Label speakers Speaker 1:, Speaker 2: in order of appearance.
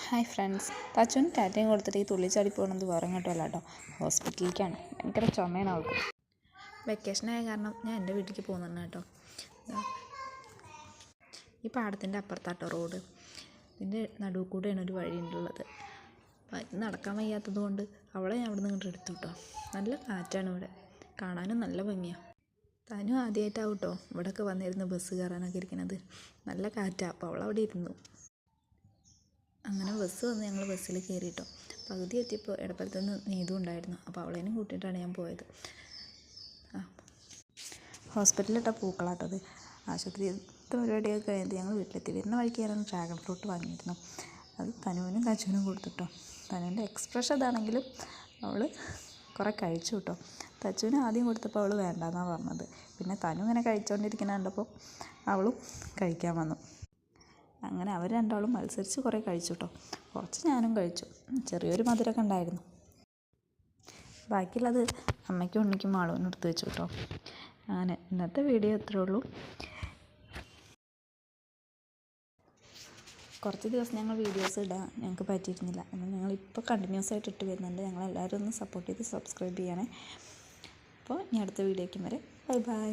Speaker 1: Hi friends, തച്ചുവിന് ടാറ്റയും കൊടുത്തിട്ട് ഈ തുള്ളിച്ചാടി പോകുന്നത് വേറെ കേട്ടോ ഹോസ്പിറ്റലിലേക്കാണ്. ഭയങ്കര ചുമയാണ് അവൾക്ക്. വെക്കേഷനായ കാരണം ഞാൻ എൻ്റെ വീട്ടിലേക്ക് പോകുന്നുണ്ട് കേട്ടോ. ഈ പാടത്തിൻ്റെ അപ്പുറത്താട്ടോ റോഡ്. ഇതിൻ്റെ നടുവ് കൂടെയാണ് ഒരു വഴിയുള്ളത്. നടക്കാൻ വയ്യാത്തത് കൊണ്ട് അവളെ ഞാൻ അവിടെ നിന്ന് ഇങ്ങോട്ട് എടുത്തു കേട്ടോ. നല്ല കാറ്റാണ് ഇവിടെ, കാണാനും നല്ല ഭംഗിയാണ്. താനും ആദ്യമായിട്ടാവും കേട്ടോ ഇവിടെയൊക്കെ വന്നിരുന്ന് ബസ് കയറാനൊക്കെ ഇരിക്കുന്നത്. നല്ല കാറ്റാണ്. അപ്പോൾ അവളവിടെ ഇരുന്നു. അങ്ങനെ ബസ് വന്ന് ഞങ്ങൾ ബസ്സിൽ കയറിയിട്ടോ. പകുതി എത്തിയപ്പോൾ എടപ്പലത്ത് നിന്ന് നീതു ഉണ്ടായിരുന്നു. അപ്പോൾ അവളേനും കൂട്ടിയിട്ടാണ് ഞാൻ പോയത്. ഹോസ്പിറ്റലിലിട്ട പൂക്കളാട്ടത്. ആശുപത്രിയിലത്തെ പരിപാടിയൊക്കെ കഴിഞ്ഞിട്ട് ഞങ്ങൾ വീട്ടിലെത്തി. വരുന്ന വഴിക്ക് ഞാൻ ഡ്രാഗൺ ഫ്രൂട്ട് വാങ്ങിയിരുന്നു. അത് തനുവിനും തച്ചുവിനും കൊടുത്തിട്ടോ. തനുവിൻ്റെ എക്സ്പ്രഷൻ ഇതാണെങ്കിലും അവൾ കുറേ കഴിച്ചു കേട്ടോ. തച്ചുവിന് ആദ്യം കൊടുത്തപ്പോൾ അവൾ വേണ്ടാന്നാണ് പറഞ്ഞത്. പിന്നെ തനു ഇങ്ങനെ കഴിച്ചുകൊണ്ടിരിക്കുന്ന കണ്ടപ്പോൾ അവളും കഴിക്കാൻ വന്നു. അങ്ങനെ അവർ രണ്ടാളും മത്സരിച്ച് കുറേ കഴിച്ചു കേട്ടോ. കുറച്ച് ഞാനും കഴിച്ചു. ചെറിയൊരു മധുരമൊക്കെ ഉണ്ടായിരുന്നു. ബാക്കിയുള്ളത് അമ്മയ്ക്കും ഉണ്ണിക്കും മാളുവിനും എടുത്ത് വെച്ചു കേട്ടോ. അങ്ങനെ ഇന്നത്തെ വീഡിയോ ഇത്രേ ഉള്ളൂ. കുറച്ച് ദിവസം ഞങ്ങൾ വീഡിയോസ് ഇടാൻ ഞങ്ങൾക്ക് പറ്റിയിരുന്നില്ല. എന്നാൽ ഞങ്ങളിപ്പോൾ കണ്ടിന്യൂസ് ആയിട്ട് ഇട്ട് വരുന്നുണ്ട്. ഞങ്ങളെല്ലാവരും ഒന്ന് സപ്പോർട്ട് ചെയ്ത് സബ്സ്ക്രൈബ് ചെയ്യണേ. അപ്പോൾ ഇനി അടുത്ത വീഡിയോയ്ക്കും വരെ ബൈ ബൈ.